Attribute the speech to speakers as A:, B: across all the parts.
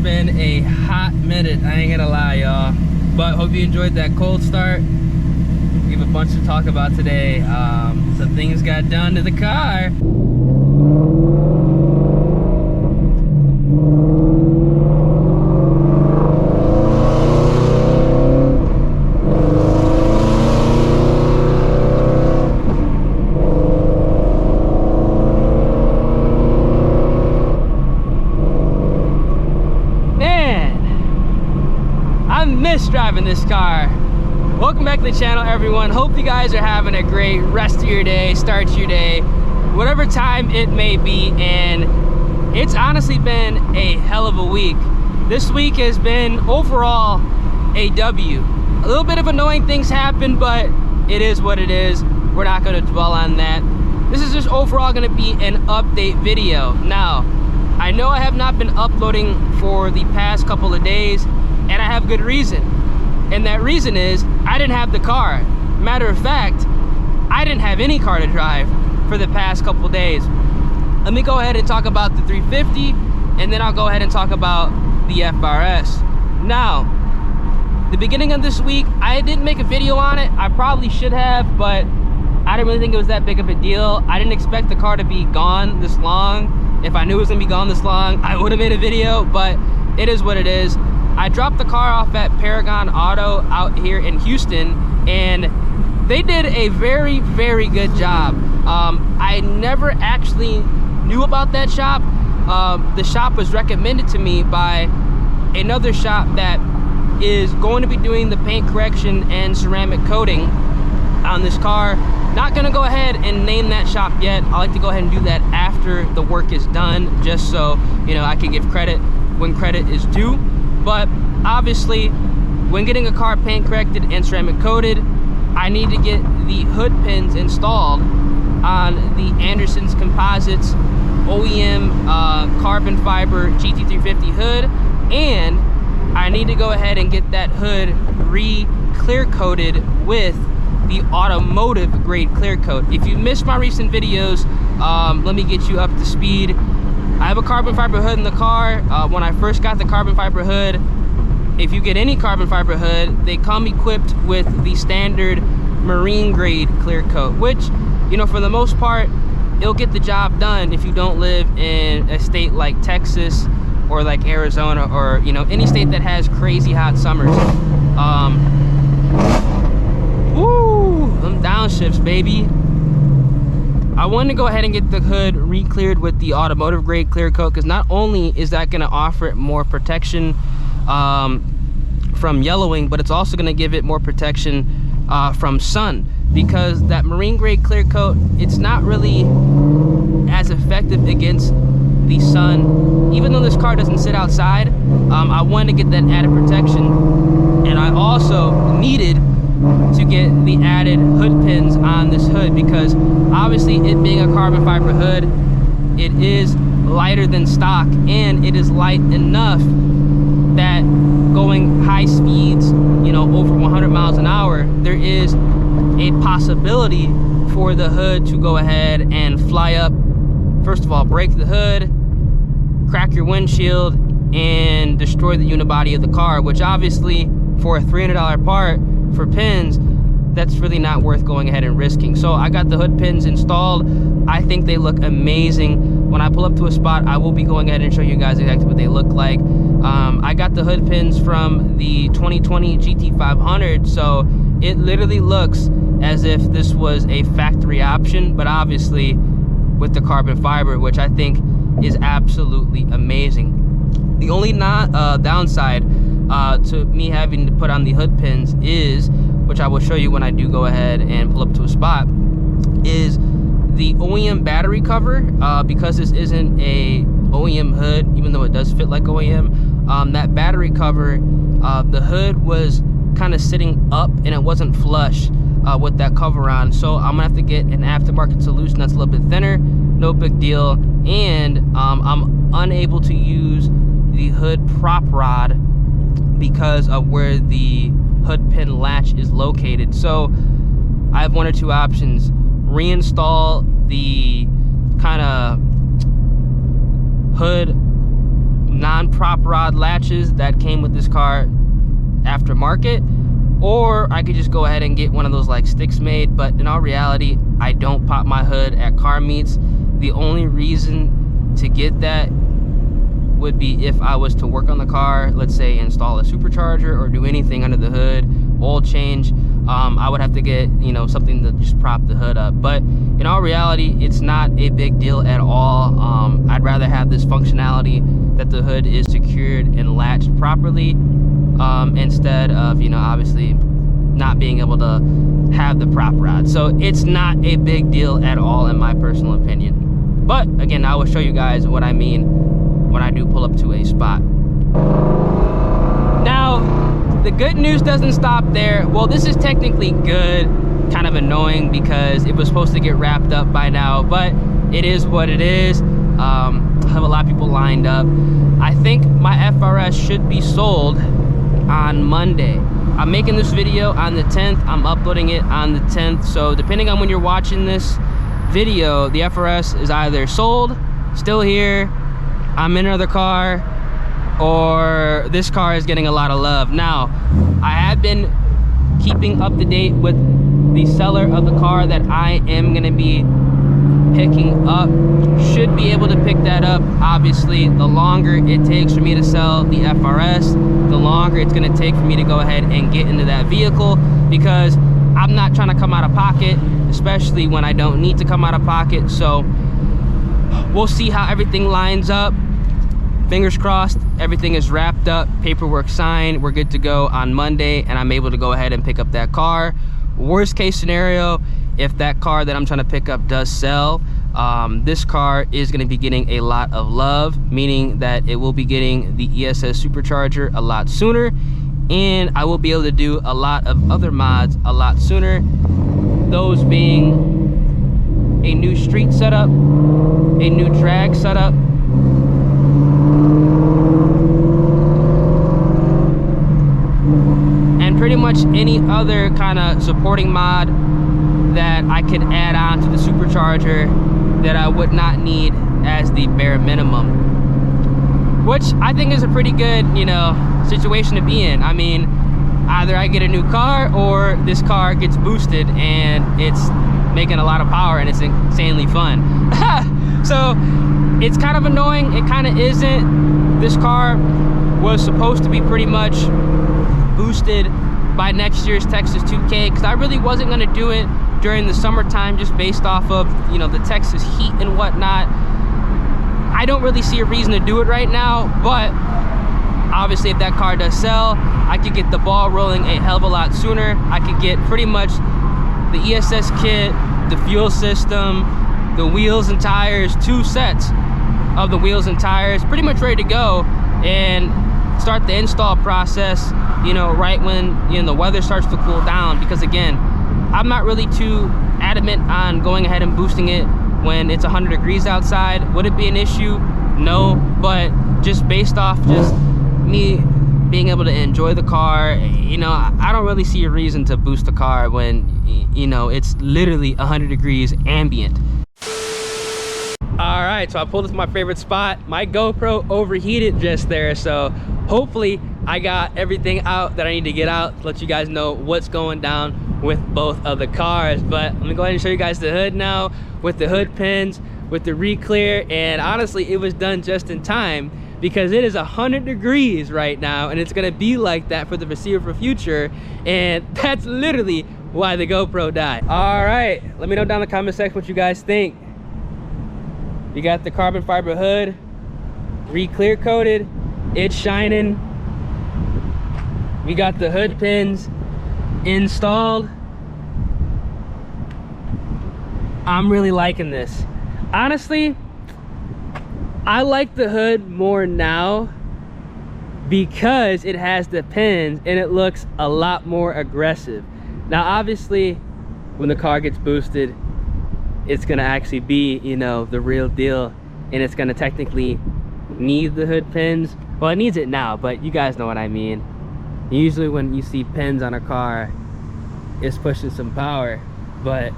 A: been a hot minute, I ain't gonna lie, y'all. But hope you enjoyed that cold start. We have a bunch to talk about today. Some things got done to the car. Miss driving this car. Welcome back to the channel, everyone. Hope you guys are having a great rest of your day, start to your day, whatever time it may be. And it's honestly been a hell of a week. This week has been overall a W. A little bit of annoying things happen, but it is what it is. We're not going to dwell on that. This is just overall going to be an update video. Now, I know I have not been uploading for the past couple of days, and I have good reason. And that reason is I didn't have the car. Matter of fact, I didn't have any car to drive for the past couple days. Let me go ahead and talk about the 350, and then I'll go ahead and talk about the FRS. Now, the beginning of this week, I didn't make a video on it. I probably should have, but I didn't really think it was that big of a deal. I didn't expect the car to be gone this long. If I knew it was gonna be gone this long, I would have made a video, but it is what it is. I dropped the car off at Paragon Auto out here in Houston, and they did a very, very good job. I never actually knew about that shop. The shop was recommended to me by another shop that is going to be doing the paint correction and ceramic coating on this car. Not gonna go ahead and name that shop yet. I like to go ahead and do that after the work is done, just so I can give credit when credit is due. But obviously, when getting a car paint corrected and ceramic coated, I need to get the hood pins installed on the Anderson's Composites OEM carbon fiber GT350 hood, and I need to go ahead and get that hood re-clear coated with the automotive grade clear coat. If you missed my recent videos, let me get you up to speed. I have a carbon fiber hood in the car. When I first got the carbon fiber hood, if you get any carbon fiber hood, they come equipped with the standard marine grade clear coat, which, for the most part, it'll get the job done if you don't live in a state like Texas or like Arizona, or any state that has crazy hot summers. Woo, them downshifts, baby. I wanted to go ahead and get the hood re-cleared with the automotive grade clear coat, because not only is that going to offer it more protection from yellowing, but it's also going to give it more protection from sun, because that marine grade clear coat, it's not really as effective against the sun. Even though this car doesn't sit outside, I wanted to get that added protection, and I also needed to get the added hood pins on this hood, because obviously, it being a carbon fiber hood, it is lighter than stock, and it is light enough that going high speeds, over 100 miles an hour, there is a possibility for the hood to go ahead and fly up. First of all, break the hood, crack your windshield, and destroy the unibody of the car, which obviously, for a $300 part for pins, that's really not worth going ahead and risking. So I got the hood pins installed. I think they look amazing. When I pull up to a spot, I will be going ahead and show you guys exactly what they look like. I got the hood pins from the 2020 GT500, so it literally looks as if this was a factory option, but obviously with the carbon fiber, which I think is absolutely amazing. The only downside to me having to put on the hood pins is, which I will show you when I do go ahead and pull up to a spot, is the OEM battery cover. Because this isn't a OEM hood, even though it does fit like OEM, that battery cover, the hood was kind of sitting up and it wasn't flush with that cover on, so I'm gonna have to get an aftermarket solution that's a little bit thinner. No big deal. And I'm unable to use the hood prop rod because of where the hood pin latch is located. So I have one or two options: reinstall the kind of hood non-prop rod latches that came with this car aftermarket, or I could just go ahead and get one of those like sticks made. But in all reality, I don't pop my hood at car meets. The only reason to get that would be if I was to work on the car, let's say install a supercharger or do anything under the hood, oil change. I would have to get, you know, something to just prop the hood up. But in all reality, it's not a big deal at all. I'd rather have this functionality that the hood is secured and latched properly, instead of, you know, obviously not being able to have the prop rod. So it's not a big deal at all in my personal opinion. But again, I will show you guys what I mean when I do pull up to a spot. Now, the good news doesn't stop there. Well, this is technically good, kind of annoying because it was supposed to get wrapped up by now, but it is what it is. I have a lot of people lined up. I think my FRS should be sold on Monday. I'm making this video on the 10th. I'm uploading it on the 10th. So depending on when you're watching this video, the FRS is either sold, still here, I'm in another car, or this car is getting a lot of love. Now, I have been keeping up to date with the seller of the car that I am gonna be picking up. Should be able to pick that up. Obviously, the longer it takes for me to sell the FRS, the longer it's gonna take for me to go ahead and get into that vehicle, because I'm not trying to come out of pocket, especially when I don't need to come out of pocket. So we'll see how everything lines up. Fingers crossed, everything is wrapped up, paperwork signed, we're good to go on Monday, and I'm able to go ahead and pick up that car. Worst case scenario, if that car that I'm trying to pick up does sell, this car is going to be getting a lot of love, meaning that it will be getting the ESS supercharger a lot sooner, and I will be able to do a lot of other mods a lot sooner, those being a new street setup, a new drag setup, and pretty much any other kind of supporting mod that I could add on to the supercharger that I would not need as the bare minimum, which I think is a pretty good, you know, situation to be in. I mean, either I get a new car or this car gets boosted and it's making a lot of power and it's insanely fun. So it's kind of annoying, it kind of isn't. This car was supposed to be pretty much boosted by next year's Texas 2K, because I really wasn't going to do it during the summertime just based off of, you know, the Texas heat and whatnot. I don't really see a reason to do it right now, but obviously if that car does sell, I could get the ball rolling a hell of a lot sooner. I could get pretty much the ESS kit, the fuel system, the wheels and tires, 2 sets of the wheels and tires, pretty much ready to go, and start the install process, you know, right when, you know, the weather starts to cool down. Because again, I'm not really too adamant on going ahead and boosting it when it's 100 degrees outside. Would it be an issue? No, but just based off just me being able to enjoy the car, you know, I don't really see a reason to boost the car when, you know, it's literally 100 degrees ambient. All right, so I pulled up to my favorite spot. My GoPro overheated just there, so hopefully I got everything out that I need to get out to let you guys know what's going down with both of the cars. But let me go ahead and show you guys the hood now, with the hood pins, with the re-clear. And honestly, it was done just in time because it is 100 degrees right now, and it's gonna be like that for the foreseeable future, and that's literally why the GoPro died. All right, let me know down in the comment section what you guys think. We got the carbon fiber hood re-clear coated, it's shining. We got the hood pins installed. I'm really liking this. Honestly, I like the hood more now because it has the pins and it looks a lot more aggressive. Now obviously when the car gets boosted, it's gonna actually be, you know, the real deal, and it's gonna technically need the hood pins. Well, it needs it now, but you guys know what I mean. Usually when you see pins on a car, it's pushing some power. But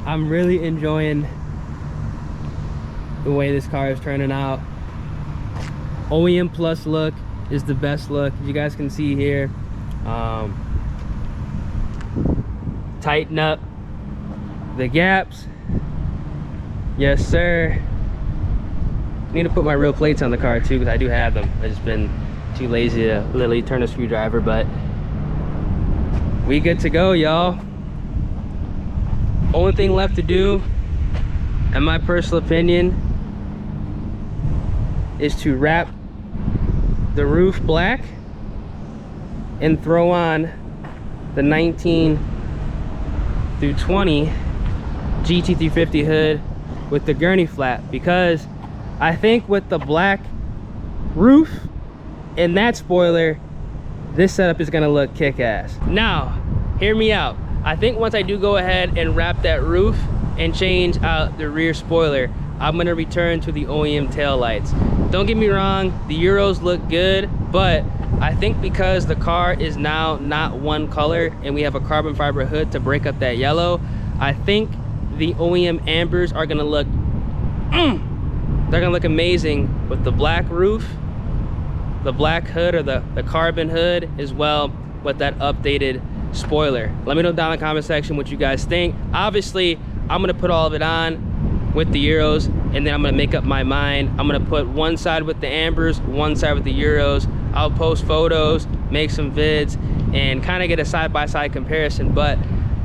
A: I'm really enjoying the way this car is turning out. OEM Plus look is the best look. As you guys can see here, tighten up the gaps. Yes, sir. Need to put my real plates on the car too, because I do have them. I've just been too lazy to literally turn a screwdriver, but we good to go, y'all. Only thing left to do, in my personal opinion, is to wrap the roof black and throw on the 19 through 20 GT350 hood with the gurney flap, because I think with the black roof and that spoiler, this setup is gonna look kick-ass. Now, hear me out. I think once I do go ahead and wrap that roof and change out the rear spoiler, I'm gonna return to the OEM taillights. Don't get me wrong, the Euros look good, but I think because the car is now not one color and we have a carbon fiber hood to break up that yellow, I think the OEM ambers are gonna look, they're gonna look amazing with the black roof, the black hood, or the carbon hood, as well with that updated spoiler. Let me know down in the comment section what you guys think. Obviously, I'm gonna put all of it on with the Euros, and then I'm gonna make up my mind. I'm gonna put one side with the ambers, one side with the Euros. I'll post photos, make some vids, and kind of get a side-by-side comparison. But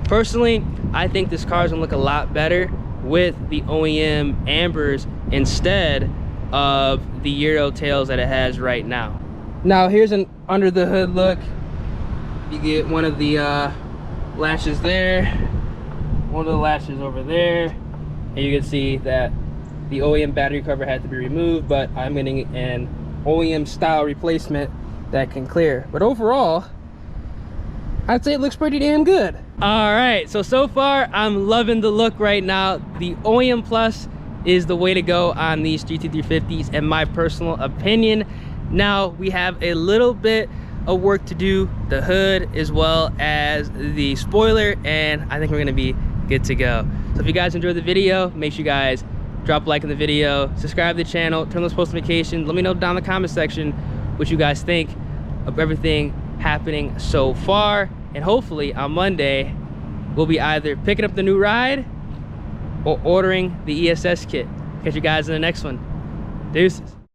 A: personally, I think this car is gonna look a lot better with the OEM ambers instead of the Euro tails that it has right now. Now here's an under the hood look. You get one of the latches there, one of the latches over there, and you can see that the OEM battery cover had to be removed, but I'm getting an OEM style replacement that can clear. But overall, I'd say it looks pretty damn good. All right, so far I'm loving the look right now. The OEM Plus is the way to go on these GT350s in my personal opinion. Now we have a little bit of work to do, the hood as well as the spoiler, and I think we're gonna be good to go. So if you guys enjoyed the video, make sure you guys drop a like in the video, subscribe to the channel, turn those post notifications. Let me know down in the comment section what you guys think of everything happening so far, and hopefully on Monday we'll be either picking up the new ride or ordering the ESS kit. Catch you guys in the next one. Deuces.